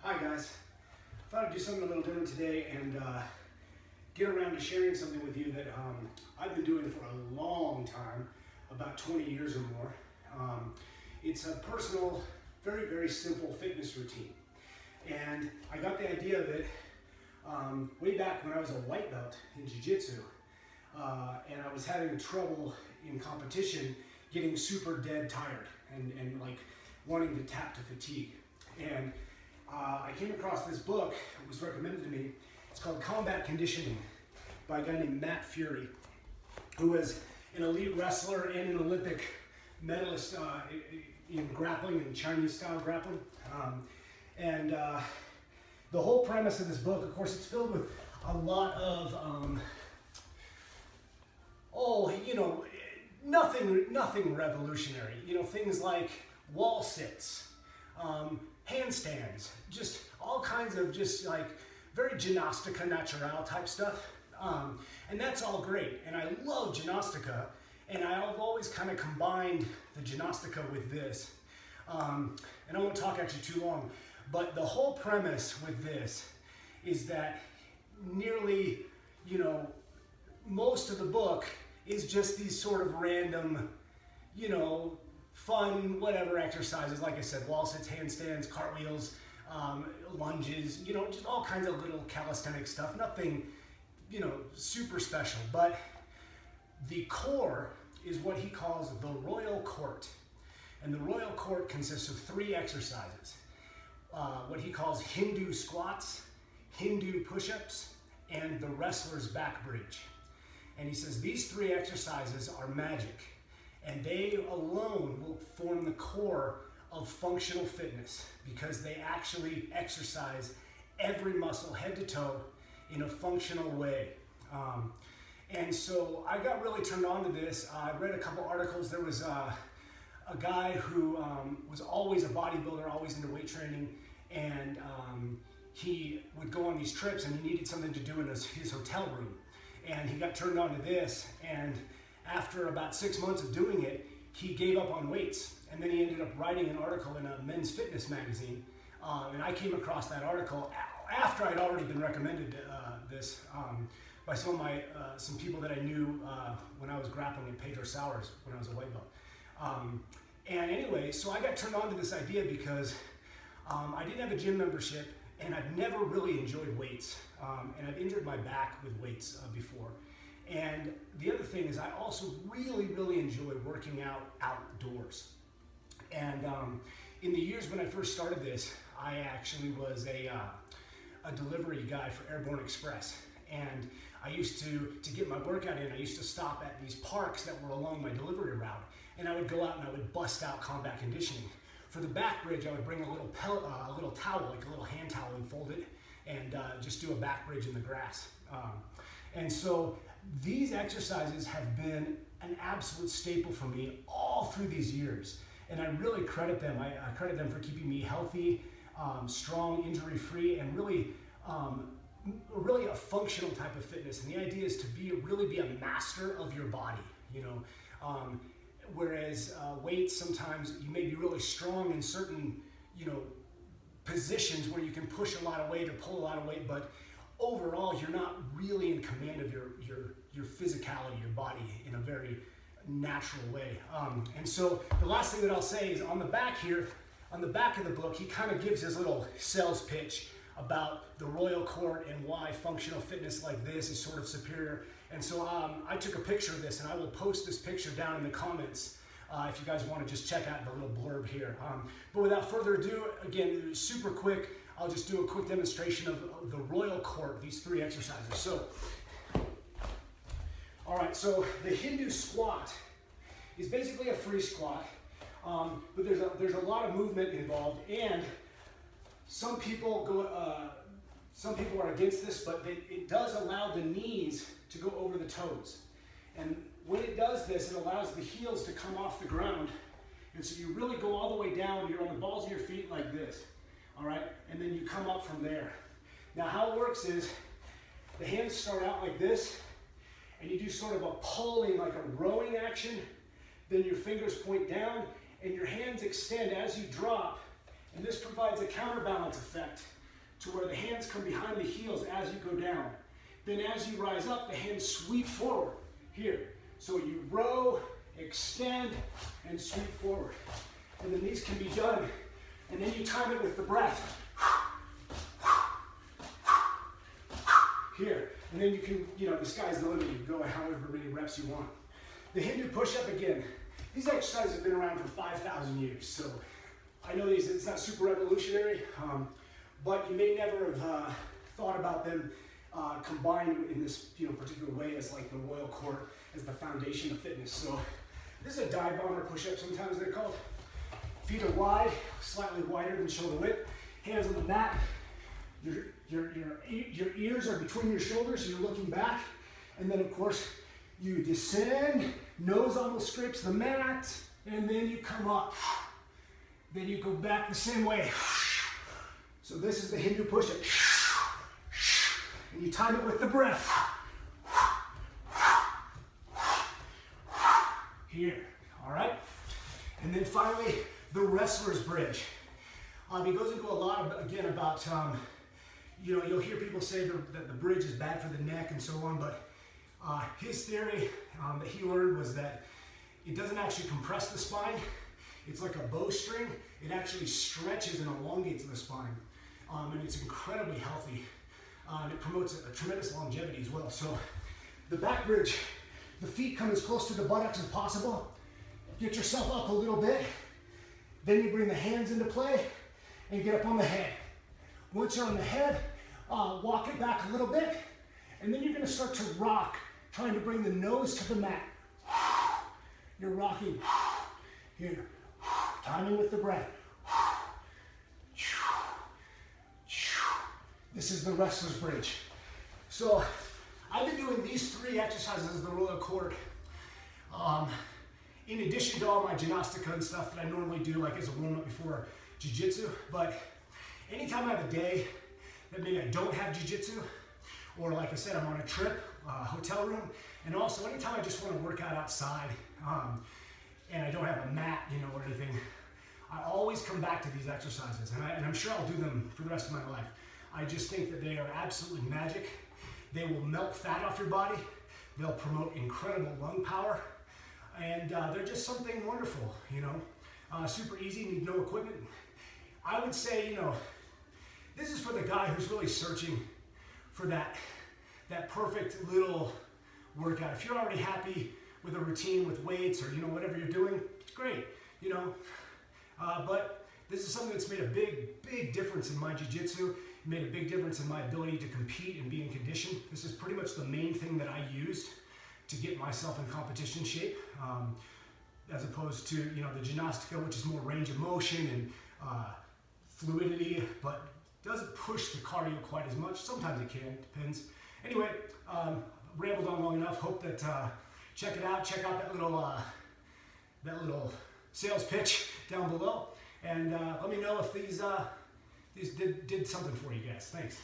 Hi guys, thought I'd do something a little different today and get around to sharing something with you that I've been doing for a long time, about 20 years or more. It's a personal, very, very simple fitness routine. And I got the idea of it way back when I was a white belt in Jiu-Jitsu. And I was having trouble in competition getting super dead tired and like wanting to tap to fatigue. And I came across this book, it was recommended to me. It's called Combat Conditioning by a guy named Matt Fury, who is an elite wrestler and an Olympic medalist in grappling and Chinese style grappling. The whole premise of this book, of course, it's filled with a lot of, nothing revolutionary. Things like wall sits, handstands, just all kinds of just like very ginnastica natural type stuff. And that's all great. And I love ginnastica. And I've always kind of combined the ginnastica with this. And I won't talk actually too long, but the whole premise with this is that nearly, most of the book is just these sort of random, fun, whatever exercises. Like I said, wall sits, handstands, cartwheels, lunges, just all kinds of little calisthenic stuff. Nothing, super special. But the core is what he calls the Royal Court. And the Royal Court consists of 3 exercises. What he calls Hindu squats, Hindu push-ups, and the wrestler's back bridge. And he says these 3 exercises are magic, and they alone will form the core of functional fitness because they actually exercise every muscle head to toe in a functional way. And so I got really turned on to this. I read a couple articles. There was a guy who was always a bodybuilder, always into weight training, and he would go on these trips and he needed something to do in his hotel room. And he got turned on to this, and after about 6 months of doing it, he gave up on weights. And then he ended up writing an article in a men's fitness magazine. And I came across that article after I'd already been recommended this by some people that I knew when I was grappling at Pedro Sauer's when I was a white belt. And anyway, so I got turned on to this idea because I didn't have a gym membership, and I've never really enjoyed weights. And I've injured my back with weights before. And the other thing is I also really, really enjoy working out outdoors. And in the years when I first started this, I actually was a delivery guy for Airborne Express. And I used to get my workout in, I used to stop at these parks that were along my delivery route. And I would go out and I would bust out combat conditioning. For the back bridge, I would bring a little towel, like a little hand towel, and fold it, and just do a back bridge in the grass. And so these exercises have been an absolute staple for me all through these years. And I really credit them. I credit them for keeping me healthy, strong, injury-free, and really a functional type of fitness. And the idea is to really be a master of your body, whereas weights, sometimes you may be really strong in certain, positions where you can push a lot of weight or pull a lot of weight, but overall you're not really in command of your physicality, your body, in a very natural way. And so the last thing that I'll say is on the back here, on the back of the book, he kind of gives his little sales pitch about the Royal Court and why functional fitness like this is sort of superior. And so I took a picture of this, and I will post this picture down in the comments if you guys want to just check out the little blurb here. But without further ado, again, super quick, I'll just do a quick demonstration of the Royal Court, these 3 exercises. So, all right, so the Hindu squat is basically a free squat, but there's a lot of movement involved, and some people are against this, but it does allow the knees to go over the toes. And when it does this, it allows the heels to come off the ground. And so you really go all the way down. You're on the balls of your feet like this, all right? And then you come up from there. Now how it works is the hands start out like this, and you do sort of a pulling, like a rowing action. Then your fingers point down, and your hands extend as you drop, And this provides a counterbalance effect to where the hands come behind the heels as you go down. Then as you rise up, the hands sweep forward here. So you row, extend, and sweep forward. And then these can be done, and then you time it with the breath. Here, and then you can, the sky's the limit. You can go however many reps you want. The Hindu push-up, again, these exercises have been around for 5,000 years. So I know it's not super revolutionary, but you may never have thought about them combined in this particular way as like the royal court, as the foundation of fitness. So this is a dive bomber push-up, sometimes they're called. Feet are wide, slightly wider than shoulder width. Hands on the mat. Your ears are between your shoulders, so you're looking back. And then, of course, you descend, nose almost scrapes the mat, and then you come up. Then you go back the same way. So this is the Hindu push-up. And you time it with the breath. Here, all right? And then finally, the Restless Bridge. He goes into a lot of, again, about, you'll hear people say that the bridge is bad for the neck and so on, but his theory that he learned was that it doesn't actually compress the spine. It's like a bowstring. It actually stretches and elongates the spine. And it's incredibly healthy. And it promotes a tremendous longevity as well. So the back bridge, the feet come as close to the buttocks as possible. Get yourself up a little bit. Then you bring the hands into play and get up on the head. Once you're on the head, walk it back a little bit. And then you're gonna start to rock, trying to bring the nose to the mat. You're rocking here. Timing with the breath. This is the Restless Bridge. So I've been doing these 3 exercises as the royal court. In addition to all my gymnastica and stuff that I normally do, like as a warm-up before Jiu-Jitsu. But anytime I have a day that maybe I don't have Jiu-Jitsu, or like I said, I'm on a trip, hotel room, and also anytime I just want to work out outside, and I don't have a mat, or anything, I always come back to these exercises, and I'm sure I'll do them for the rest of my life. I just think that they are absolutely magic. They will melt fat off your body. They'll promote incredible lung power, and they're just something wonderful, super easy, need no equipment. I would say, this is for the guy who's really searching for that perfect little workout. If you're already happy with a routine with weights or whatever you're doing, it's great, but this is something that's made a big difference in my jiu-jitsu, made a big difference in my ability to compete and be in condition. This is pretty much the main thing that I used to get myself in competition shape, as opposed to the gymnastica, which is more range of motion and fluidity, but doesn't push the cardio quite as much. Sometimes it can, depends. Anyway, rambled on long enough. Hope that check it out. Check out that little sales pitch down below, and let me know if these did something for you guys. Thanks.